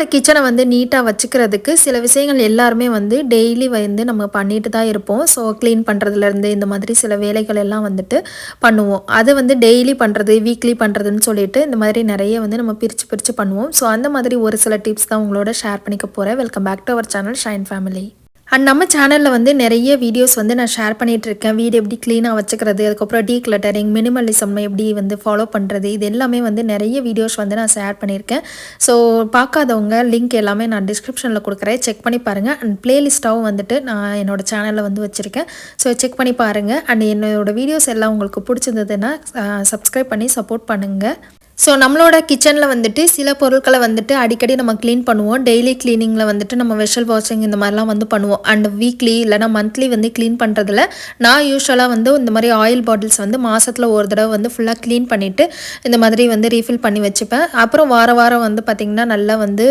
நம்மளோட கிச்சனை வந்து நீட்டாக வச்சுக்கிறதுக்கு சில விஷயங்கள் எல்லாருமே வந்து டெய்லி வந்து நம்ம பண்ணிட்டு தான் இருப்போம். ஸோ க்ளீன் பண்ணுறதுலேருந்து இந்த மாதிரி சில வேலைகள் எல்லாம் வந்துட்டு பண்ணுவோம். அது வந்து டெய்லி பண்ணுறது, வீக்லி பண்ணுறதுன்னு சொல்லிட்டு இந்த மாதிரி நிறைய வந்து நம்ம பிரித்து பிரித்து பண்ணுவோம். ஸோ அந்த மாதிரி ஒரு சில டிப்ஸ் தான் உங்களோட ஷேர் பண்ணிக்க போகிறேன். Welcome back to our channel Shine Family. And நம்ம சேனலில் வந்து நிறைய வீடியோஸ் வந்து நான் ஷேர் பண்ணிகிட்ருக்கேன். வீடு எப்படி க்ளீனாக வச்சுக்கிறது, அதுக்கப்புறம் டீக்ளட்டரிங், மினிமலிசம் எப்படி வந்து ஃபாலோ பண்ணுறது, இது எல்லாமே வந்து நிறைய வீடியோஸ் வந்து நான் ஷேர் பண்ணியிருக்கேன். ஸோ பார்க்காதவங்க லிங்க் எல்லாமே நான் டிஸ்கிரிப்ஷனில் கொடுக்குறேன், செக் பண்ணி பாருங்கள். அண்ட் ப்ளேலிஸ்ட்டாகவும் வந்துட்டு நான் என்னோடய சேனலில் வந்து வச்சுருக்கேன். ஸோ செக் பண்ணி பாருங்கள். அண்ட் என்னோடய வீடியோஸ் எல்லாம் உங்களுக்கு பிடிச்சிருந்ததுன்னா சப்ஸ்கிரைப் பண்ணி சப்போர்ட் பண்ணுங்கள். ஸோ நம்மளோட கிச்சனில் வந்துட்டு சில பொருட்களை வந்துட்டு அடிக்கடி நம்ம க்ளீன் பண்ணுவோம். டெய்லி க்ளீனிங்கில் வந்துட்டு நம்ம வெஷல் வாஷிங் இந்த மாதிரிலாம் வந்து பண்ணுவோம். அண்ட் வீக்லி இல்லைனா மந்த்லி வந்து க்ளீன் பண்ணுறதுல நான் யூஸ்வலாக வந்து இந்த மாதிரி ஆயில் பாட்டில்ஸ் வந்து மாதத்தில் ஒரு தடவை வந்து ஃபுல்லாக க்ளீன் பண்ணிவிட்டு இந்த மாதிரி வந்து ரீஃபில் பண்ணி வச்சுப்பேன். அப்புறம் வாரம் வந்து பார்த்திங்கன்னா நல்லா வந்து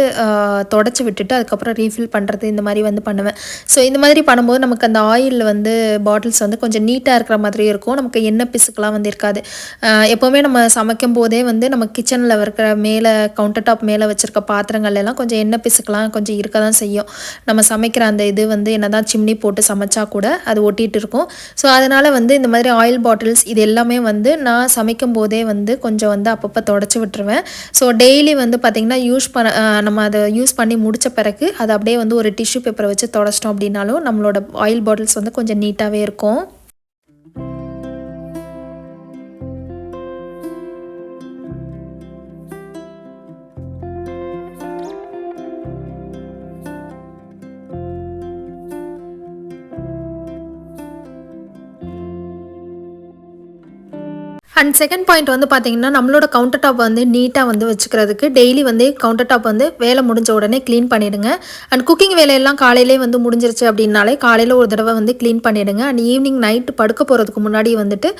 தொடச்சி விட்டுட்டு அதுக்கப்புறம் ரீஃபில் பண்ணுறது இந்த மாதிரி வந்து பண்ணுவேன். ஸோ இந்த மாதிரி பண்ணும்போது நமக்கு அந்த ஆயில் வந்து பாட்டில்ஸ் வந்து கொஞ்சம் நீட்டாக இருக்கிற மாதிரி இருக்கும். நமக்கு எண்ணெய் பிசுக்கெலாம் வந்து இருக்காது. எப்போவுமே நம்ம சமைக்கும் போதே வந்து நம்ம கிச்சனில் இருக்கிற மேலே கவுண்டர் டாப் மேலே வச்சுருக்க பாத்திரங்கள் எல்லாம் கொஞ்சம் எண்ணெய் பிசுக்கலாம் கொஞ்சம் இருக்க தான் செய்யும். நம்ம சமைக்கிற அந்த இது வந்து என்ன தான் சிம்னி போட்டு சமைச்சா கூட அது ஒட்டிகிட்டு இருக்கும். ஸோ அதனால் வந்து இந்த மாதிரி ஆயில் பாட்டில்ஸ் இது எல்லாமே வந்து நான் சமைக்கும் போதே வந்து கொஞ்சம் வந்து அப்பப்போ தொடச்சி விட்டுருவேன். ஸோ டெய்லி வந்து பார்த்திங்கன்னா நம்ம அதை யூஸ் பண்ணி முடித்த பிறகு அதை அப்படியே வந்து ஒரு டிஷ்யூ பேப்பரை வச்சு தொடச்சிட்டோம் அப்படின்னாலும் நம்மளோட ஆயில் பாட்டில்ஸ் வந்து கொஞ்சம் நீட்டாகவே இருக்கும். அண்ட் செகண்ட் பாயிண்ட் வந்து பார்த்திங்கன்னா நம்மளோட கவுண்டர் டாப் வந்து நீட்டாக வந்து வச்சுக்கிறதுக்கு டெய்லி வந்து கவுண்டர் டாப் வந்து வேலை முடிஞ்ச உடனே க்ளீன் பண்ணிவிடுங்க. அண்ட் குக்கிங் வேலையெல்லாம் காலையிலே வந்து முடிஞ்சிருச்சு அப்படின்னாலே காலையில் ஒரு தடவை வந்து க்ளீன் பண்ணிவிடுங்க. அண்ட் ஈவினிங் நைட்டு படுக்க போகிறதுக்கு முன்னாடி வந்துட்டு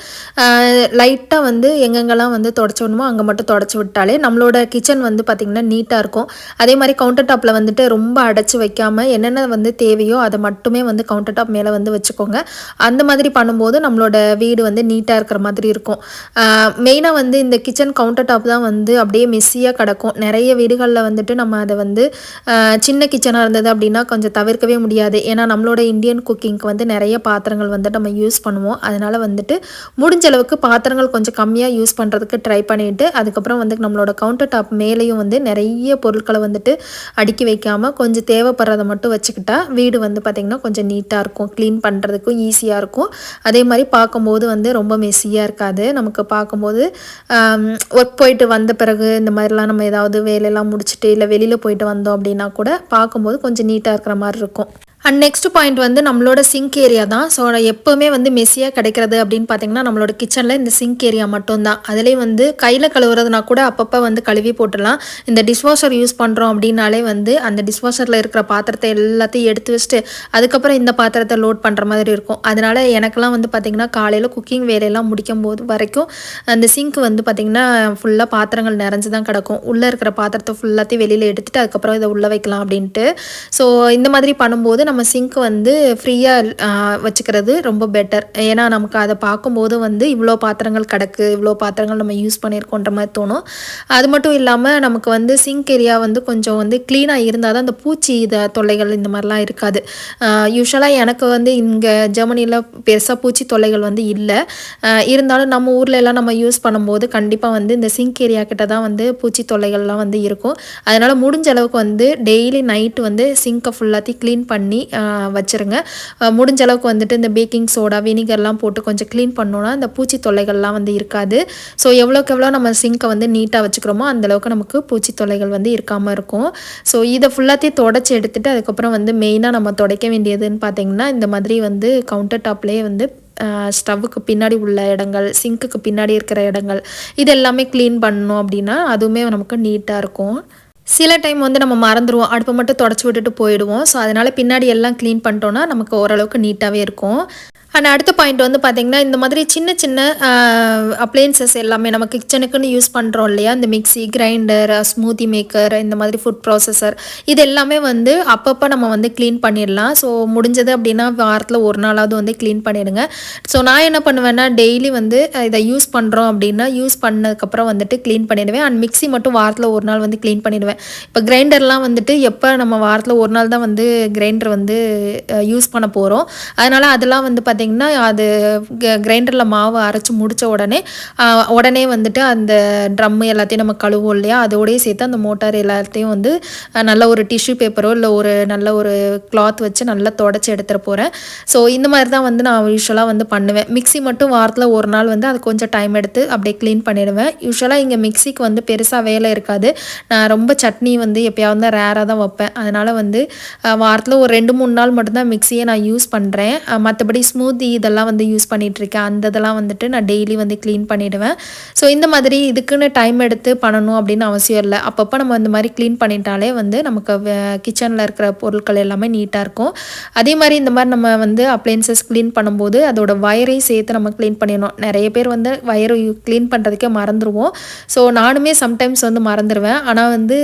லைட்டாக வந்து எங்கெங்கெல்லாம் வந்து தொடச்சி விடணுமோ அங்கே மட்டும் தொடச்சி விட்டாலே நம்மளோட கிச்சன் வந்து பார்த்திங்கன்னா நீட்டாக இருக்கும். அதே மாதிரி கவுண்டர் டாப்பில் வந்துட்டு ரொம்ப அடைச்சி வைக்காமல் என்னென்ன வந்து தேவையோ அதை மட்டுமே வந்து கவுண்டர் டாப் மேலே வந்து வச்சுக்கோங்க. அந்த மாதிரி பண்ணும்போது நம்மளோட வீடு வந்து நீட்டாக இருக்கிற மாதிரி இருக்கும். மெயினாக வந்து இந்த கிச்சன் கவுண்டர் டாப் தான் வந்து அப்படியே மெஸ்ஸியாக கிடக்கும். நிறைய வீடுகளில் வந்துட்டு நம்ம அதை வந்து சின்ன கிச்சனாக இருந்தது அப்படின்னா கொஞ்சம் தவிர்க்கவே முடியாது. ஏன்னா நம்மளோட இந்தியன் குக்கிங்க்கு வந்து நிறைய பாத்திரங்கள் வந்து நம்ம யூஸ் பண்ணுவோம். அதனால் வந்துட்டு முடிஞ்ச அளவுக்கு பாத்திரங்கள் கொஞ்சம் கம்மியாக யூஸ் பண்ணுறதுக்கு ட்ரை பண்ணிவிட்டு அதுக்கப்புறம் வந்து நம்மளோட கவுண்டர் டாப் மேலேயும் வந்து நிறைய பொருட்களை வந்துட்டு அடுக்கி வைக்காமல் கொஞ்சம் தேவைப்படுறதை மட்டும் வச்சுக்கிட்டா வீடு வந்து பார்த்திங்கன்னா கொஞ்சம் நீட்டாக இருக்கும். க்ளீன் பண்ணுறதுக்கும் ஈஸியாக இருக்கும். அதே மாதிரி பார்க்கும்போது வந்து ரொம்ப மெஸ்ஸியாக இருக்காது. நமக்கு பார்க்கும்போது ஒர்க் போயிட்டு வந்த பிறகு இந்த மாதிரிலாம் நம்ம ஏதாவது வேலையெல்லாம் முடிச்சுட்டு இல்லை வெளியில் போயிட்டு வந்தோம் அப்படின்னா கூட பார்க்கும்போது கொஞ்சம் நீட்டாக இருக்கிற மாதிரி இருக்கும். அண்ட் நெக்ஸ்ட் பாயிண்ட் வந்து நம்மளோட சிங்க் ஏரியா தான். ஸோ எப்போவுமே வந்து மெஸ்ஸியாக கிடைக்கிறது அப்படின்னு பார்த்திங்கன்னா நம்மளோட கிச்சனில் இந்த சிங்க் ஏரியா மட்டும்தான். அதுலேயும் வந்து கையில் கழுவுறதுனா கூட அப்பப்போ வந்து கழுவி போட்டுடலாம். இந்த டிஷ்வாஷர் யூஸ் பண்ணுறோம் அப்படின்னாலே வந்து அந்த டிஷ்வாஷரில் இருக்கிற பாத்திரத்தை எல்லாத்தையும் எடுத்து வச்சுட்டு அதுக்கப்புறம் இந்த பாத்திரத்தை லோட் பண்ணுற மாதிரி இருக்கும். அதனால் எனக்கெல்லாம் வந்து பார்த்திங்கன்னா காலையில் குக்கிங் வேலையெல்லாம் முடிக்கும் போது வரைக்கும் அந்த சிங்க் வந்து பார்த்திங்கன்னா ஃபுல்லாக பாத்திரங்கள் நிறைஞ்சு தான் கிடக்கும். உள்ளே இருக்கிற பாத்திரத்தை ஃபுல்லாத்தையும் வெளியில் எடுத்துகிட்டு அதுக்கப்புறம் இதை உள்ளே வைக்கலாம் அப்படின்ட்டு. ஸோ இந்த மாதிரி பண்ணும்போது நம்ம சிங்க் வந்து ஃப்ரீயாக வச்சுக்கிறது ரொம்ப பெட்டர். ஏன்னா நமக்கு அதை பார்க்கும்போது வந்து இவ்வளோ பாத்திரங்கள் கிடக்கு, இவ்வளோ பாத்திரங்கள் நம்ம யூஸ் பண்ணியிருக்கோன்ற மாதிரி தோணும். அது மட்டும் இல்லாமல் நமக்கு வந்து சிங்க் ஏரியா வந்து கொஞ்சம் வந்து க்ளீனாக இருந்தால் தான் அந்த பூச்சி தொல்லைகள் இந்த மாதிரிலாம் இருக்காது. யூஸ்வலாக எனக்கு வந்து இங்கே ஜெர்மனியில் பெருசாக பூச்சி தொல்லைகள் வந்து இல்லை. இருந்தாலும் நம்ம ஊரில் எல்லாம் நம்ம யூஸ் பண்ணும்போது கண்டிப்பாக வந்து இந்த சிங்க் ஏரியா கிட்ட தான் வந்து பூச்சி தொல்லைகள்லாம் வந்து இருக்கும். அதனால் முடிஞ்ச அளவுக்கு வந்து டெய்லி நைட்டு வந்து சிங்கை ஃபுல்லாத்தையும் க்ளீன் பண்ணி வச்சுருங்க. முடிஞ்ச அளவுக்கு வந்துட்டு இந்த பேக்கிங் சோடா வினிகர்லாம் போட்டு கொஞ்சம் க்ளீன் பண்ணோன்னா இந்த பூச்சி தொல்லைகள்லாம் வந்து இருக்காது. ஸோ எவ்வளோக்கு எவ்வளோ நம்ம சிங்கை வந்து நீட்டாக வச்சுக்கிறோமோ அந்தளவுக்கு நமக்கு பூச்சி தொல்லைகள் வந்து இருக்காமல் இருக்கும். ஸோ இதை ஃபுல்லாத்தையும் தொடச்சி எடுத்துகிட்டு அதுக்கப்புறம் வந்து மெயினாக நம்ம துடைக்க வேண்டியதுன்னு பார்த்திங்கன்னா இந்த மாதிரி வந்து கவுண்டர் டாப்லேயே வந்து ஸ்டவ்வுக்கு பின்னாடி உள்ள இடங்கள், சிங்க்குக்கு பின்னாடி இருக்கிற இடங்கள் இது எல்லாமே க்ளீன் பண்ணணும் அப்படின்னா அதுவுமே நமக்கு நீட்டாக இருக்கும். சில டைம் வந்து நம்ம மறந்துடுவோம், அடுப்பை மட்டும் தொடச்சி விட்டுட்டு போயிடுவோம். ஸோ அதனால் பின்னாடி எல்லாம் க்ளீன் பண்ணிட்டோன்னா நமக்கு ஓரளவுக்கு நீட்டாகவே இருக்கும். அண்ட் அடுத்த பாயிண்ட் வந்து பார்த்திங்கன்னா இந்த மாதிரி சின்ன சின்ன அப்ளையன்சஸ் எல்லாமே நம்ம கிச்சனுக்குன்னு யூஸ் பண்ணுறோம் இல்லையா, இந்த மிக்சி, கிரைண்டர், ஸ்மூத்தி மேக்கர், இந்த மாதிரி ஃபுட் ப்ராசஸர் இது எல்லாமே வந்து அப்பப்போ நம்ம வந்து க்ளீன் பண்ணிடலாம். ஸோ முடிஞ்சது அப்படின்னா வாரத்தில் ஒரு நாளாவது வந்து க்ளீன் பண்ணிடுங்க. ஸோ நான் என்ன பண்ணுவேன்னா டெய்லி வந்து இதை யூஸ் பண்ணுறோம் அப்படின்னா யூஸ் பண்ணதுக்கப்புறம் வந்துட்டு க்ளீன் பண்ணிடுவேன். அண்ட் மிக்சி மட்டும் வாரத்தில் ஒரு நாள் வந்து க்ளீன் பண்ணிடுவேன். பண்ணிடுவேன். இப்போ கிரைண்டர்லாம் வந்துட்டு எப்போ நம்ம வாரத்தில் ஒரு நாள் தான் வந்து கிரைண்டர் வந்து யூஸ் பண்ண போகிறோம். அதனால் அதெல்லாம் வந்து பார்த்திங்கன்னா அது கிரைண்டரில் மாவு அரைச்சி முடித்த உடனே வந்துட்டு அந்த ட்ரம்மு எல்லாத்தையும் நம்ம கழுவோம் இல்லையா, அதோடய சேர்த்து அந்த மோட்டார் எல்லாத்தையும் வந்து நல்ல ஒரு டிஷ்யூ பேப்பரோ இல்லை ஒரு நல்ல ஒரு கிளாத் வச்சு நல்லா தொடச்சி எடுத்துகிட்டு போகிறேன். ஸோ இந்த மாதிரி தான் வந்து நான் யூஸ்வலாக வந்து பண்ணுவேன். மிக்ஸி மட்டும் வாரத்தில் ஒரு நாள் வந்து அது கொஞ்சம் டைம் எடுத்து அப்படியே க்ளீன் பண்ணிடுவேன். யூஸ்வலாக இங்கே மிக்ஸிக்கு வந்து பெருசாக வேலை இருக்காது. நான் ரொம்ப சட்னி வந்து எப்போயாவது தான் ரேராக தான் வைப்பேன். அதனால் வந்து வாரத்தில் ஒரு 2-3 நாள் மட்டும்தான் மிக்ஸியை நான் யூஸ் பண்ணுறேன். மற்றபடி ஸ்மூத்தி இதெல்லாம் வந்து யூஸ் பண்ணிகிட்ருக்கேன். அந்த இதெல்லாம் வந்துட்டு நான் டெய்லி வந்து க்ளீன் பண்ணிவிடுவேன். ஸோ இந்த மாதிரி இதுக்குன்னு டைம் எடுத்து பண்ணணும் அப்படின்னு அவசியம் இல்லை. அப்பப்போ நம்ம இந்த மாதிரி க்ளீன் பண்ணிட்டாலே வந்து நமக்கு கிச்சனில் இருக்கிற பொருட்கள் எல்லாமே நீட்டாக இருக்கும். அதே மாதிரி இந்த மாதிரி நம்ம வந்து அப்ளையன்சஸ் க்ளீன் பண்ணும்போது அதோட வயரையும் சேர்த்து நம்ம க்ளீன் பண்ணிடணும். நிறைய பேர் வந்து வயரை க்ளீன் பண்ணுறதுக்கே மறந்துடுவோம். ஸோ நானுமே சம்டைம்ஸ் வந்து மறந்துடுவேன். ஆனால் வந்து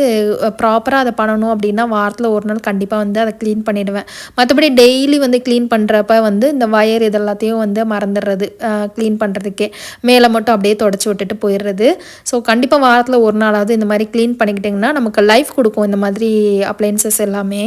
ப்ராப்பராக அதை பண்ணணும் அப்படின்னா வாரத்தில் ஒரு நாள் கண்டிப்பாக வந்து அதை க்ளீன் பண்ணிவிடுவேன். மற்றபடி டெய்லி வந்து க்ளீன் பண்ணுறப்ப வந்து இந்த வயர் இதெல்லாத்தையும் வந்து மறந்துடுறது க்ளீன் பண்ணுறதுக்கே. மேலே மட்டும் அப்படியே தொடச்சி விட்டுட்டு போயிடுறது. ஸோ கண்டிப்பாக வாரத்தில் ஒரு நாளாவது இந்த மாதிரி க்ளீன் பண்ணிக்கிட்டிங்கன்னா நமக்கு லைஃப் கொடுக்கும் இந்த மாதிரி அப்ளையன்சஸ் எல்லாமே.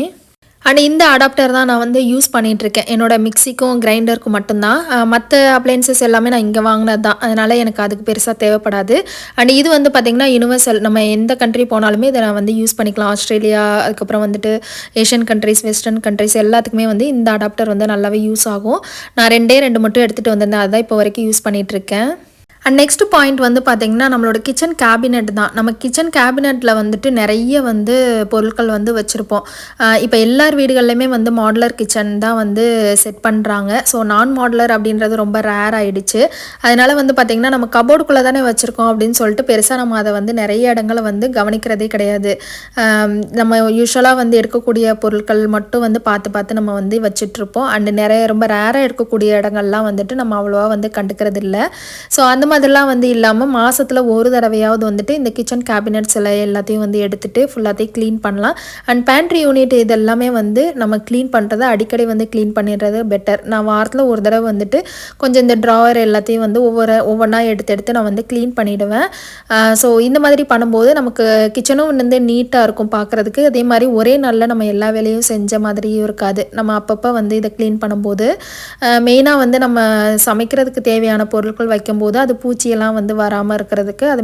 அண்ட் இந்த அடாப்டர் தான் நான் வந்து யூஸ் பண்ணிகிட்ருக்கேன். என்னோடய மிக்ஸிக்கும் கிரைண்டருக்கும் மட்டும்தான். மற்ற அப்ளையன்சஸ் எல்லாமே நான் இங்கே வாங்கினது தான். அதனால் எனக்கு அதுக்கு பெருசாக தேவைப்படாது. அண்ட் இது வந்து பார்த்திங்கன்னா யூனிவர்சல். நம்ம எந்த கண்ட்ரி போனாலுமே இதை நான் வந்து யூஸ் பண்ணிக்கலாம். ஆஸ்திரேலியா, அதுக்கப்புறம் வந்துட்டு ஏஷியன் கண்ட்ரிஸ், வெஸ்டர்ன் கண்ட்ரிஸ் எல்லாத்துக்குமே வந்து இந்த அடாப்டர் வந்து நல்லாவே யூஸ் ஆகும். நான் 2 மட்டும் எடுத்துகிட்டு வந்திருந்தேன். அதுதான் இப்போ வரைக்கும் யூஸ் பண்ணிகிட்ருக்கேன். அண்ட் நெக்ஸ்ட் பாயிண்ட் வந்து பார்த்திங்கன்னா நம்மளோட கிச்சன் கேபினெட் தான். நம்ம கிச்சன் கேபினெட்டில் வந்துட்டு நிறைய வந்து பொருட்கள் வந்து வச்சுருப்போம். இப்போ எல்லார் வீடுகள்லையுமே வந்து மாடுலர் கிச்சன் தான் வந்து செட் பண்ணுறாங்க. ஸோ நான் மாடுலர் அப்படின்றது ரொம்ப ரேர் ஆகிடுச்சு. அதனால் வந்து பார்த்திங்கன்னா நம்ம கபோர்டுக்குள்ளே தானே வச்சுருக்கோம் அப்படின்னு சொல்லிட்டு பெருசாக நம்ம அதை வந்து நிறைய இடங்களை வந்து கவனிக்கிறதே கிடையாது. நம்ம யூஸ்வலாக வந்து எடுக்கக்கூடிய பொருட்கள் மட்டும் வந்து பார்த்து நம்ம வந்து வச்சிட்ருப்போம். அண்டு நிறைய ரொம்ப ரேராக எடுக்கக்கூடிய இடங்கள்லாம் வந்துட்டு நம்ம அவ்வளோவா வந்து கண்டுக்கிறது இல்லை. ஸோ அந்த மாதிரிலாம் வந்து இல்லாமல் மாதத்தில் ஒரு தடவையாவது வந்துட்டு இந்த கிச்சன் கேபினட்ஸ் எல்லாத்தையும் வந்து எடுத்துகிட்டு ஃபுல்லாத்தையும் க்ளீன் பண்ணலாம். அண்ட் பேண்ட்ரி யூனிட் இது எல்லாமே வந்து நம்ம க்ளீன் பண்ணுறதை அடிக்கடி வந்து க்ளீன் பண்ணிடுறது பெட்டர். நான் வாரத்தில் ஒரு தடவை வந்துட்டு கொஞ்சம் இந்த ட்ராவர் எல்லாத்தையும் வந்து ஒவ்வொன்றா எடுத்து நான் வந்து க்ளீன் பண்ணிவிடுவேன். ஸோ இந்த மாதிரி பண்ணும்போது நமக்கு கிச்சனும் வந்து நீட்டாக இருக்கும் பார்க்குறதுக்கு. அதே மாதிரி ஒரே நாளில் நம்ம எல்லா வேலையும் செஞ்ச மாதிரியும் இருக்காது. நம்ம அப்பப்போ வந்து இதை க்ளீன் பண்ணும்போது மெயினாக வந்து நம்ம சமைக்கிறதுக்கு தேவையான பொருட்கள் வைக்கும்போது அது பூச்சியெல்லாம் வந்து வராமல் இருக்கிறதுக்கு அது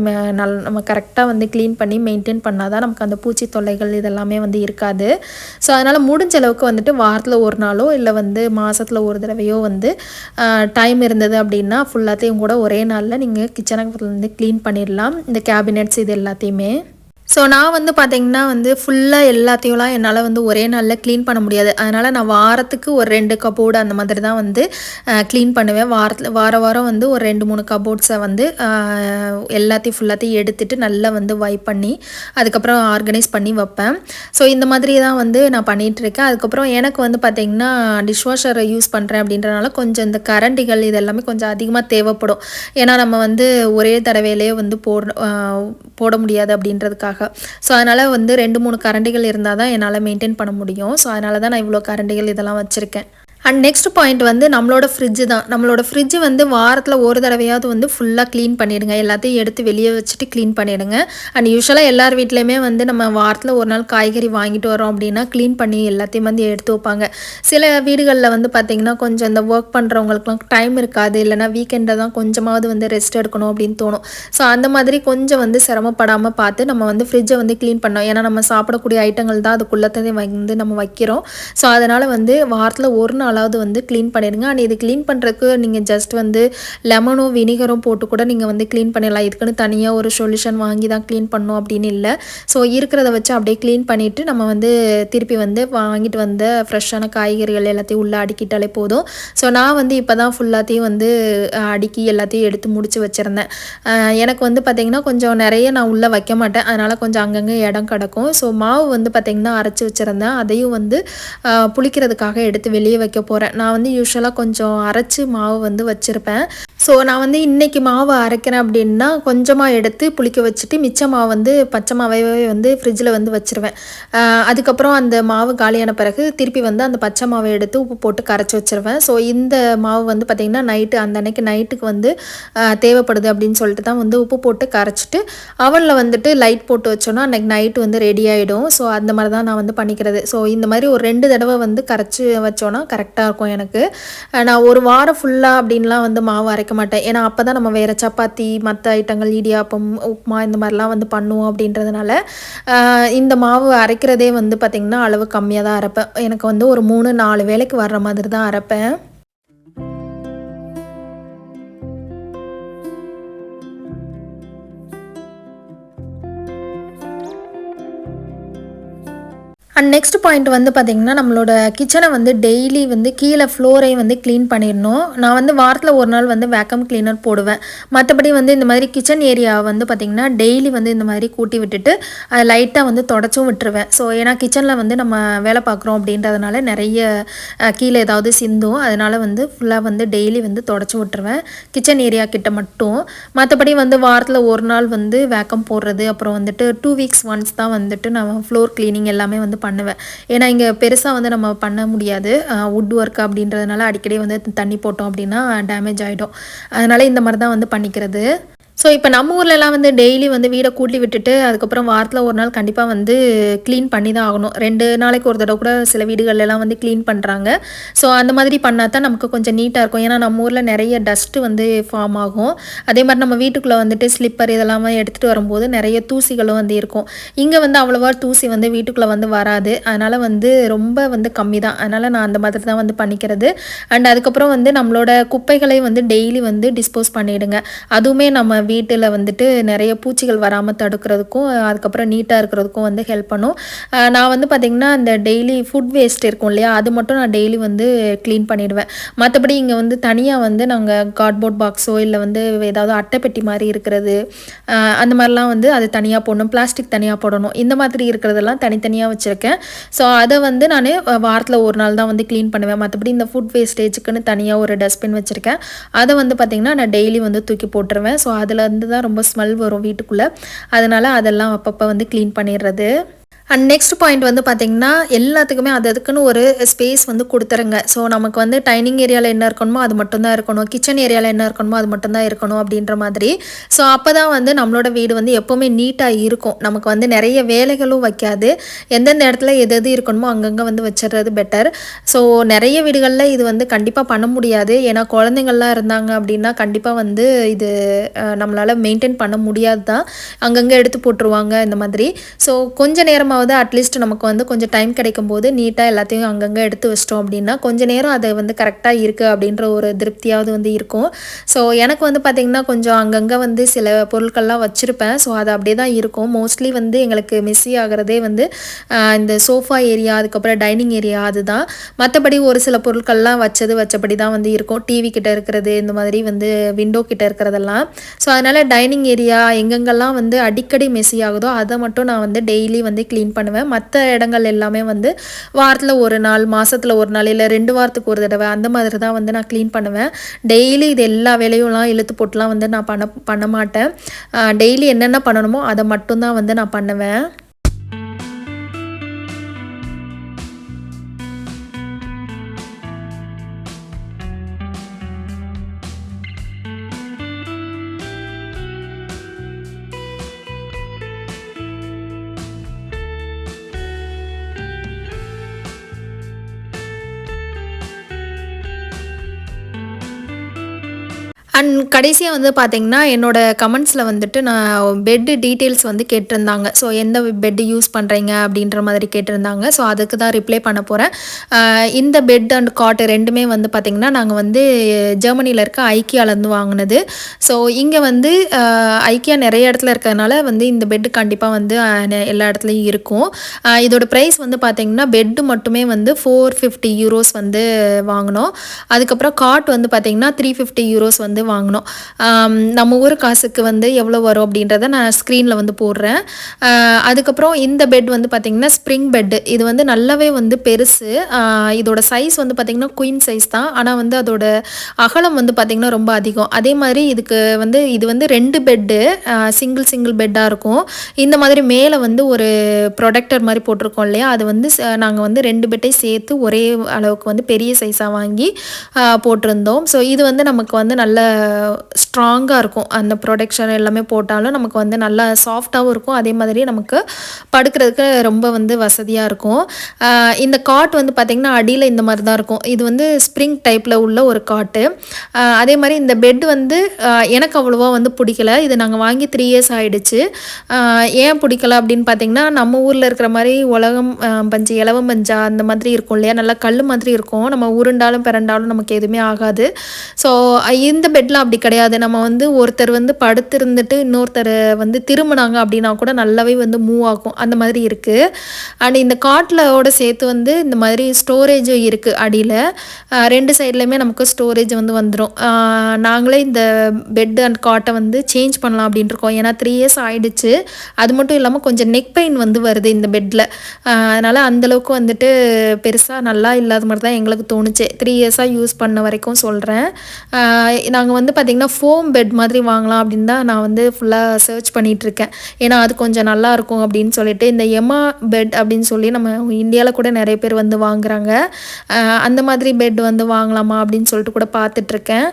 நம்ம கரெக்டாக வந்து க்ளீன் பண்ணி மெயின்டைன் பண்ணால் தான் நமக்கு அந்த பூச்சி தொல்லைகள் இதெல்லாமே வந்து இருக்காது. ஸோ அதனால் முடிஞ்ச அளவுக்கு வந்துட்டு வாரத்தில் ஒரு நாளோ இல்லை வந்து மாதத்தில் ஒரு தடவையோ வந்து டைம் இருந்தது அப்படின்னா ஃபுல்லாத்தையும் கூட ஒரே நாளில் நீங்கள் கிச்சனை வந்து க்ளீன் பண்ணிடலாம், இந்த கேபினெட்ஸ் இது எல்லாத்தையுமே. ஸோ நான் வந்து பார்த்திங்கன்னா வந்து ஃபுல்லாக எல்லாத்தையும்லாம் என்னால் வந்து ஒரே நாளில் க்ளீன் பண்ண முடியாது. அதனால் நான் வாரத்துக்கு ஒரு 2 கபோர்டு அந்த மாதிரி தான் வந்து க்ளீன் பண்ணுவேன். வாரம் வந்து ஒரு 2-3 கபோர்ட்ஸை வந்து எல்லாத்தையும் ஃபுல்லாத்தையும் எடுத்துகிட்டு நல்லா வந்து வைப் பண்ணி அதுக்கப்புறம் ஆர்கனைஸ் பண்ணி வைப்பேன். ஸோ இந்த மாதிரி தான் வந்து நான் பண்ணிகிட்ருக்கேன். அதுக்கப்புறம் எனக்கு வந்து பார்த்திங்கன்னா டிஷ்வாஷரை யூஸ் பண்ணுறேன் அப்படின்றனால கொஞ்சம் இந்த கரண்டிகள் இது எல்லாமே கொஞ்சம் அதிகமாக தேவைப்படும். ஏன்னா நம்ம வந்து ஒரே தடவையிலே வந்து போட முடியாது அப்படின்றதுக்காக. ஸோ அதனால் வந்து 2-3 கரண்டிகள் இருந்தால் தான் என்னால் மெயின்டைன் பண்ண முடியும். ஸோ அதனால தான் நான் இவ்வளோ கரண்டிகள் இதெல்லாம் வச்சுருக்கேன். அண்ட் நெக்ஸ்ட் பாயிண்ட் வந்து நம்மளோட ஃப்ரிட்ஜு தான். நம்மளோட ஃப்ரிட்ஜு வந்து வாரத்தில் ஒரு தடவையாவது வந்து ஃபுல்லாக க்ளீன் பண்ணிவிடுங்க. எல்லாத்தையும் எடுத்து வெளியே வச்சுட்டு க்ளீன் பண்ணிவிடுங்க. அண்ட் யூஸ்வலாக எல்லார் வீட்லேயுமே வந்து நம்ம வாரத்தில் ஒரு நாள் காய்கறி வாங்கிட்டு வரோம் அப்படின்னா க்ளீன் பண்ணி எல்லாத்தையும் வந்து எடுத்து வைப்பாங்க. சில வீடுகளில் வந்து பார்த்திங்கன்னா கொஞ்சம் இந்த ஒர்க் பண்ணுறவங்களுக்குலாம் டைம் இருக்காது, இல்லைனா வீக்கெண்டில் தான் கொஞ்சமாவது வந்து ரெஸ்ட் எடுக்கணும் அப்படின்னு தோணும். ஸோ அந்த மாதிரி கொஞ்சம் வந்து சிரமப்படாமல் பார்த்து நம்ம வந்து ஃப்ரிட்ஜை வந்து க்ளீன் பண்ணோம். ஏன்னா நம்ம சாப்பிடக்கூடிய ஐட்டங்கள் தான் அதுக்குள்ளே வந்து நம்ம வைக்கிறோம். ஸோ அதனால் வந்து வாரத்தில் ஒரு நாள் வந்து க்ளீன் பண்ணிடுங்க. அண்ட் இது க்ளீன் பண்ணுறதுக்கு நீங்கள் ஜஸ்ட் வந்து லெமனும் வினிகரும் போட்டு கூட நீங்கள் வந்து க்ளீன் பண்ணிடலாம். இதுக்குன்னு தனியாக ஒரு சொல்யூஷன் வாங்கி தான் க்ளீன் பண்ணணும் அப்படின்னு இல்லை. ஸோ இருக்கிறத வச்சு அப்படியே க்ளீன் பண்ணிவிட்டு நம்ம வந்து திருப்பி வந்து வாங்கிட்டு வந்த ஃப்ரெஷ்ஷான காய்கறிகள் எல்லாத்தையும் உள்ளே அடுக்கிட்டாலே போதும். ஸோ நான் வந்து இப்போ தான் ஃபுல்லாத்தையும் வந்து அடுக்கி எல்லாத்தையும் எடுத்து முடித்து வச்சுருந்தேன். எனக்கு வந்து பார்த்திங்கன்னா கொஞ்சம் நிறைய நான் உள்ளே வைக்க மாட்டேன். அதனால் கொஞ்சம் அங்கங்கே இடம் கிடக்கும். ஸோ மாவு வந்து பார்த்திங்கன்னா அரைச்சி வச்சுருந்தேன். அதையும் வந்து புளிக்கிறதுக்காக எடுத்து வெளியே வைக்க போகிறேன். நான் வந்து யூஸ்வலாக கொஞ்சம் அரைச்சி மாவு வந்து வச்சுருப்பேன். ஸோ நான் வந்து இன்றைக்கி மாவு அரைக்கிறேன் அப்படின்னா கொஞ்சமாக எடுத்து புளிக்க வச்சுட்டு மிச்ச மாவு வந்து பச்சை மாவையே வந்து ஃப்ரிட்ஜில் வந்து வச்சுருவேன். அதுக்கப்புறம் அந்த மாவு காலியான பிறகு திருப்பி வந்து அந்த பச்சை மாவை எடுத்து உப்பு போட்டு கரைச்சி வச்சுருவேன். ஸோ இந்த மாவு வந்து பார்த்திங்கன்னா நைட்டு அந்த அன்னைக்கு நைட்டுக்கு வந்து தேவைப்படுது அப்படின்னு சொல்லிட்டு தான் வந்து உப்பு போட்டு கரைச்சிட்டு அவனில் வந்துட்டு லைட் போட்டு வச்சோன்னா அன்றைக்கி நைட்டு வந்து ரெடி ஆகிடும். ஸோ அந்த மாதிரி தான் நான் வந்து பண்ணிக்கிறது. ஸோ இந்த மாதிரி ஒரு 2 தடவை வந்து கரைச்சி வச்சோன்னா கரெக்டாக இருக்கும் எனக்கு. நான் ஒரு வாரம் ஃபுல்லாக அப்படின்லாம் வந்து மாவு அரைக்க மாட்டேன். ஏன்னா அப்போ தான் நம்ம வேறு சப்பாத்தி மற்ற ஐட்டங்கள் இடியாப்பம் உப்புமா இந்த மாதிரிலாம் வந்து பண்ணுவோம் அப்படின்றதுனால இந்த மாவு அரைக்கிறதே வந்து பார்த்திங்கன்னா அளவு கம்மியாக தான் அரைப்பேன். எனக்கு வந்து ஒரு 3-4 வேளைக்கு வர்ற மாதிரி தான் அரைப்பேன். அண்ட் நெக்ஸ்ட் பாயிண்ட் வந்து பார்த்திங்கன்னா நம்மளோட கிச்சனை வந்து டெய்லி வந்து கீழே ஃப்ளோரை வந்து க்ளீன் பண்ணிடணும். நான் வந்து வாரத்தில் ஒரு நாள் வந்து வேக்கம் கிளீனர் போடுவேன். மற்றபடி வந்து இந்த மாதிரி கிச்சன் ஏரியா வந்து பார்த்திங்கன்னா டெய்லி வந்து இந்த மாதிரி கூட்டி விட்டுட்டு அதை லைட்டாக வந்து தொடச்சும் விட்டுருவேன். ஸோ ஏன்னா கிச்சனில் வந்து நம்ம வேலை பார்க்குறோம் அப்படின்றதுனால நிறைய கீழே ஏதாவது சிந்தும். அதனால் வந்து ஃபுல்லாக வந்து டெய்லி வந்து தொடச்சி விட்டுருவேன் கிச்சன் ஏரியா கிட்ட மட்டும். மற்றபடி வந்து வாரத்தில் ஒரு நாள் வந்து வேக்கம் போடுறது, அப்புறம் வந்துட்டு 2 வீக்ஸ் ஒன்ஸ் தான் வந்துட்டு நான் ஃப்ளோர் க்ளீனிங் எல்லாமே வந்து பண்ணுவேன். ஏன்னா இங்கே பெருசாக வந்து நம்ம பண்ண முடியாது, வுட் ஒர்க் அப்படின்றதுனால அடிக்கடி வந்து தண்ணி போட்டோம் அப்படின்னா டேமேஜ் ஆகிடும். அதனால் இந்த மாதிரி தான் வந்து பண்ணிக்கிறது. ஸோ இப்போ நம்ம ஊர்லலாம் வந்து டெய்லி வந்து வீடை கூட்டி விட்டுட்டு அதுக்கப்புறம் வாரத்தில் ஒரு நாள் கண்டிப்பாக வந்து க்ளீன் பண்ணி தான் ஆகணும். 2 நாளைக்கு ஒரு தடவை கூட சில வீடுகள்லாம் வந்து க்ளீன் பண்ணுறாங்க. ஸோ அந்த மாதிரி பண்ணால் தான் நமக்கு கொஞ்சம் நீட்டாக இருக்கும். ஏன்னா நம்ம ஊரில் நிறைய டஸ்ட்டு வந்து ஃபார்ம் ஆகும். அதே மாதிரி நம்ம வீட்டுக்குள்ளே வந்துட்டு ஸ்லிப்பர் இதெல்லாம் எடுத்துகிட்டு வரும்போது நிறைய தூசிகளும் வந்து இருக்கும். இங்கே வந்து அவ்வளோவா தூசி வந்து வீட்டுக்குள்ளே வந்து வராது. அதனால் வந்து ரொம்ப வந்து கம்மி தான். அதனால் நான் அந்த மாதிரி தான் வந்து பண்ணிக்கிறது. அண்ட் அதுக்கப்புறம் வந்து நம்மளோட குப்பைகளை வந்து டெய்லி வந்து டிஸ்போஸ் பண்ணிவிடுங்க. அதுவுமே நம்ம வீட்டில் வந்துட்டு நிறைய பூச்சிகள் வராமல் தடுக்கிறதுக்கும் அதுக்கப்புறம் நீட்டாக இருக்கிறதுக்கும் வந்து ஹெல்ப் பண்ணும். நான் வந்து பார்த்திங்கன்னா இந்த டெய்லி ஃபுட் வேஸ்ட் இருக்கும் இல்லையா, அது மட்டும் நான் டெய்லி வந்து க்ளீன் பண்ணிவிடுவேன். மற்றபடி இங்கே வந்து தனியாக வந்து நாங்கள் கார்ட்போர்ட் பாக்ஸோ இல்லை வந்து ஏதாவது அட்டைப்பெட்டி மாதிரி இருக்கிறது அந்த மாதிரிலாம் வந்து அது தனியாக போடணும், பிளாஸ்டிக் தனியாக போடணும், இந்த மாதிரி இருக்கிறதெல்லாம் தனித்தனியாக வச்சுருக்கேன். ஸோ அதை வந்து நான் வாரத்தில் ஒரு நாள் தான் வந்து க்ளீன் பண்ணுவேன். மற்றபடி இந்த ஃபுட் வேஸ்டேஜுக்குன்னு தனியாக ஒரு டஸ்ட்பின் வச்சுருக்கேன். அதை வந்து பார்த்திங்கன்னா நான் டெய்லி வந்து தூக்கி போட்டுருவேன். ஸோ அதில் இருந்து தான் ரொம்ப ஸ்மெல் வரும் வீட்டுக்குள்ளே. அதனால் அதெல்லாம் அப்பப்போ வந்து க்ளீன் பண்ணிடுறது. அண்ட் நெக்ஸ்ட் பாயிண்ட் வந்து பார்த்திங்கன்னா எல்லாத்துக்குமே அதுக்குன்னு ஒரு ஸ்பேஸ் வந்து கொடுத்துருங்க. ஸோ நமக்கு வந்து டைனிங் ஏரியாவில் என்ன இருக்கணுமோ அது மட்டும்தான் இருக்கணும், கிச்சன் ஏரியாவில் என்ன இருக்கணுமோ அது மட்டும்தான் இருக்கணும் அப்படின்ற மாதிரி. ஸோ அப்போ தான் வந்து நம்மளோட வீடு வந்து எப்போவுமே நீட்டாக இருக்கும். நமக்கு வந்து நிறைய வேலைகளும் வைக்காது. எந்தெந்த இடத்துல எது எது இருக்கணுமோ அங்கங்கே வந்து வச்சிடுறது பெட்டர். ஸோ நிறைய வீடுகளில் இது வந்து கண்டிப்பாக பண்ண முடியாது. ஏன்னா குழந்தைங்கள்லாம் இருந்தாங்க அப்படின்னா கண்டிப்பாக வந்து இது நம்மளால் மெயின்டைன் பண்ண முடியாது தான். அங்கங்கே எடுத்து போட்டுருவாங்க இந்த மாதிரி. ஸோ கொஞ்சம் நேரமாக அட்லீஸ்ட் நமக்கு வந்து கொஞ்சம் டைம் கிடைக்கும் போது நீட்டாக எல்லாத்தையும் அங்கங்கே எடுத்து வச்சிட்டோம் அப்படின்னா கொஞ்சம் நேரம் அது வந்து கரெக்டாக இருக்குது அப்படின்ற ஒரு திருப்தியாவது வந்து இருக்கும். ஸோ எனக்கு வந்து பார்த்திங்கன்னா கொஞ்சம் அங்கங்கே வந்து சில பொருட்கள்லாம் வச்சுருப்பேன். ஸோ அது அப்படியே தான் இருக்கும். மோஸ்ட்லி வந்து எங்களுக்கு மிஸ்ஸி ஆகிறதே வந்து இந்த சோஃபா ஏரியா அதுக்கப்புறம் டைனிங் ஏரியா அதுதான். மற்றபடி ஒரு சில பொருட்கள்லாம் வச்சபடி தான் வந்து இருக்கும். டிவி கிட்ட இருக்கிறது, இந்த மாதிரி வந்து விண்டோ கிட்ட இருக்கிறதெல்லாம். ஸோ அதனால் டைனிங் ஏரியா எங்கெங்கெல்லாம் வந்து அடிக்கடி மிஸ்ஸி ஆகுதோ அதை மட்டும் நான் வந்து டெய்லி வந்து க்ளீன் பண்ணுவேன். மற்ற இடங்கள் எல்லாமே வந்து வாரத்தில் ஒரு நாள், மாதத்தில் ஒரு நாள், இல்லை 2 வாரத்துக்கு ஒரு தடவை அந்த மாதிரி தான் வந்து நான் க்ளீன் பண்ணுவேன். டெய்லி இது எல்லா வேலையும்லாம் இழுத்து போட்டுலாம் வந்து நான் பண்ண மாட்டேன். டெய்லி என்னென்ன பண்ணணுமோ அதை மட்டும்தான் வந்து நான் பண்ணுவேன். அண்ட் கடைசியாக வந்து பார்த்திங்கன்னா என்னோடய கமெண்ட்ஸில் வந்துட்டு நான் பெட்டு டீட்டெயில்ஸ் வந்து கேட்டிருந்தாங்க. ஸோ எந்த பெட்டு யூஸ் பண்ணுறீங்க அப்படின்ற மாதிரி கேட்டிருந்தாங்க. ஸோ அதுக்கு தான் ரிப்ளை பண்ண போகிறேன். இந்த பெட் அண்ட் காட் ரெண்டுமே வந்து பார்த்திங்கன்னா நாங்கள் வந்து ஜெர்மனியில் இருக்க ஐக்கியாவிலேருந்து வாங்கினது. ஸோ இங்கே வந்து ஐக்கியா நிறைய இடத்துல இருக்கிறதுனால வந்து இந்த பெட்டு கண்டிப்பாக வந்து எல்லா இடத்துலையும் இருக்கும். இதோட ப்ரைஸ் வந்து பார்த்திங்கன்னா பெட்டு மட்டுமே வந்து €450 வந்து வாங்கினோம். அதுக்கப்புறம் காட் வந்து பார்த்திங்கன்னா €350 வந்து வாங்கினோம். நம்ம ஊர் காசுக்கு வந்து எவ்வளோ வரும் அப்படின்றத நான் ஸ்க்ரீனில் வந்து போடுறேன். அதுக்கப்புறம் இந்த பெட் வந்து பார்த்திங்கன்னா ஸ்ப்ரிங் பெட்டு. இது வந்து நல்லாவே வந்து பெருசு. இதோட சைஸ் வந்து பார்த்திங்கன்னா குயின் சைஸ் தான். ஆனால் வந்து அதோட அகலம் வந்து பார்த்திங்கன்னா ரொம்ப அதிகம். அதே மாதிரி இது வந்து 2 பெட்டு சிங்கிள் பெட்டாக இருக்கும். இந்த மாதிரி மேலே வந்து ஒரு ப்ரொடக்டர் மாதிரி போட்டிருக்கோம் இல்லையா, அது வந்து நாங்கள் வந்து 2 பெட்டையும் சேர்த்து ஒரே அளவுக்கு வந்து பெரிய சைஸாக வாங்கி போட்டிருந்தோம். ஸோ இது வந்து நமக்கு வந்து நல்ல ஸ்ட்ராங்காக இருக்கும். அந்த ப்ரொடக்ஷன் எல்லாமே போட்டாலும் நமக்கு வந்து நல்லா சாஃப்டாகவும் இருக்கும். அதே மாதிரி நமக்கு படுக்கிறதுக்கு ரொம்ப வந்து வசதியாக இருக்கும். இந்த காட் வந்து பார்த்திங்கன்னா அடியில் இந்த மாதிரி தான் இருக்கும். இது வந்து ஸ்ப்ரிங் டைப்பில் உள்ள ஒரு காட்டு. அதே மாதிரி இந்த பெட் வந்து எனக்கு அவ்வளோவா வந்து பிடிக்கல. இது நாங்கள் வாங்கி 3 இயர்ஸ் ஆகிடுச்சு. ஏன் பிடிக்கல அப்படின்னு பார்த்திங்கன்னா, நம்ம ஊரில் இருக்கிற மாதிரி உலகம் பஞ்சு இலவம் பஞ்சா அந்த மாதிரி இருக்கும் இல்லையா, நல்லா கல் மாதிரி இருக்கும். நம்ம உருண்டாலும் பிறண்டாலும் நமக்கு எதுவுமே ஆகாது. ஸோ இந்த பெட்லாம் அப்படி கிடையாது. நம்ம வந்து ஒருத்தர் வந்து படுத்திருந்துட்டு இன்னொருத்தர் வந்து திரும்பினாங்க அப்படின்னா கூட நல்லாவே வந்து மூவ் ஆகும். அந்த மாதிரி இருக்குது. அண்ட் இந்த காட்டிலோட சேர்த்து வந்து இந்த மாதிரி ஸ்டோரேஜும் இருக்குது அடியில். 2 சைட்லேயுமே நமக்கு ஸ்டோரேஜ் வந்து வந்துடும். நாங்களே இந்த பெட் அண்ட் காட்டை வந்து சேஞ்ச் பண்ணலாம் அப்படின்ட்டு இருக்கோம். ஏன்னா 3 இயர்ஸ் ஆகிடுச்சு. அது மட்டும் இல்லாமல் கொஞ்சம் நெக் பெயின் வந்து வருது இந்த பெட்டில். அதனால் அந்தளவுக்கு வந்துட்டு பெருசாக நல்லா இல்லாத மாதிரி தான் எங்களுக்கு தோணுச்சு. 3 இயர்ஸாக யூஸ் பண்ண வரைக்கும் சொல்கிறேன். நாங்கள் வந்து பார்த்திங்கன்னா ஃபோம் பெட் மாதிரி வாங்கலாம் அப்படின்னு தான் நான் வந்து ஃபுல்லாக சர்ச் பண்ணிகிட்ருக்கேன். ஏன்னா அது கொஞ்சம் நல்லாயிருக்கும் அப்படின்னு சொல்லிட்டு, இந்த எம்மா பெட் அப்படின்னு சொல்லி நம்ம இந்தியாவில் கூட நிறைய பேர் வந்து வாங்குகிறாங்க. அந்த மாதிரி பெட் வந்து வாங்கலாமா அப்படின்னு சொல்லிட்டு கூட பார்த்துட்ருக்கேன்.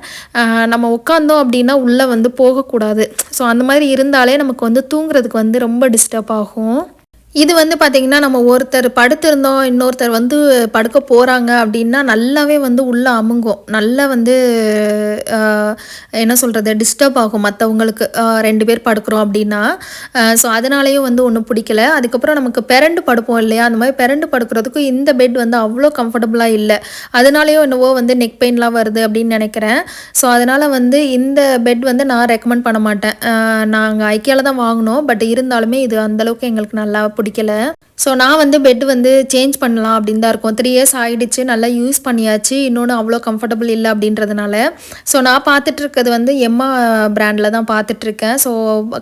நம்ம உட்காந்தோம் அப்படின்னா உள்ளே வந்து போகக்கூடாது. ஸோ அந்த மாதிரி இருந்தாலே நமக்கு வந்து தூங்குறதுக்கு வந்து ரொம்ப டிஸ்டர்ப் ஆகும். இது வந்து பார்த்திங்கன்னா, நம்ம ஒருத்தர் படுத்திருந்தோம், இன்னொருத்தர் வந்து படுக்க போகிறாங்க அப்படின்னா நல்லாவே வந்து உள்ளே அமுங்கும். நல்லா வந்து என்ன சொல்கிறது, டிஸ்டர்ப் ஆகும் மற்றவங்களுக்கு. 2 பேர் படுக்கிறோம் அப்படின்னா. ஸோ அதனாலேயும் வந்து ஒன்றும் பிடிக்கல. அதுக்கப்புறம் நமக்கு பெரண்டு படுப்போம் இல்லையா, அந்த மாதிரி பெரண்டு படுக்கிறதுக்கும் இந்த பெட் வந்து அவ்வளோ கம்ஃபர்டபுளாக இல்லை. அதனாலேயோ என்னவோ வந்து நெக் பெயின்லாம் வருது அப்படின்னு நினைக்கிறேன். ஸோ அதனால் வந்து இந்த பெட் வந்து நான் ரெக்கமெண்ட் பண்ண மாட்டேன். நாங்கள் ஐக்கியாவில் தான் வாங்கினோம். பட் இருந்தாலுமே இது அந்தளவுக்கு எங்களுக்கு நல்லா பிடிக்கல. ஸோ நான் வந்து பெட் வந்து சேஞ்ச் பண்ணலாம் அப்படின்னு தான் இருக்கோம். 3 இயர்ஸ் ஆகிடுச்சு, நல்லா யூஸ் பண்ணியாச்சு. இன்னொன்று அவ்வளோ கம்ஃபர்டபுள் இல்லை அப்படின்றதுனால. ஸோ நான் பார்த்துட்ருக்கிறது வந்து எம்மா பிராண்டில் தான் பார்த்துட்ருக்கேன். ஸோ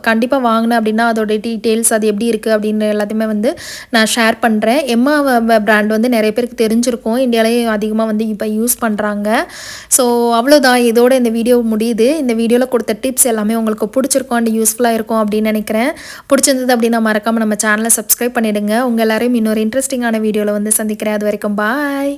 கண்டிப்பாக வாங்கினேன் அப்படின்னா அதோட டீட்டெயில்ஸ் அது எப்படி இருக்குது அப்படின்னு எல்லாத்தையுமே வந்து நான் ஷேர் பண்ணுறேன். எம்மா பிராண்ட் வந்து நிறைய பேருக்கு தெரிஞ்சிருக்கும். இந்தியாவிலேயே அதிகமாக வந்து இப்போ யூஸ் பண்ணுறாங்க. ஸோ அவ்வளோதான், இதோட இந்த வீடியோ முடியுது. இந்த வீடியோவில் கொடுத்த டிப்ஸ் எல்லாமே உங்களுக்கு பிடிச்சிருக்கும் அண்ட் யூஸ்ஃபுல்லாக இருக்கும் அப்படின்னு நினைக்கிறேன். பிடிச்சிருந்தது அப்படின்னா மறக்காமல் நம்ம சேனலை சப்ஸ்கிரைப் பண்ணிவிடுங்க. உங்கள் எல்லாரையும் இன்னொரு இன்ட்ரெஸ்டிங்கான வீடியோவில் வந்து சந்திக்கிறேன். அது வரைக்கும் பாய்.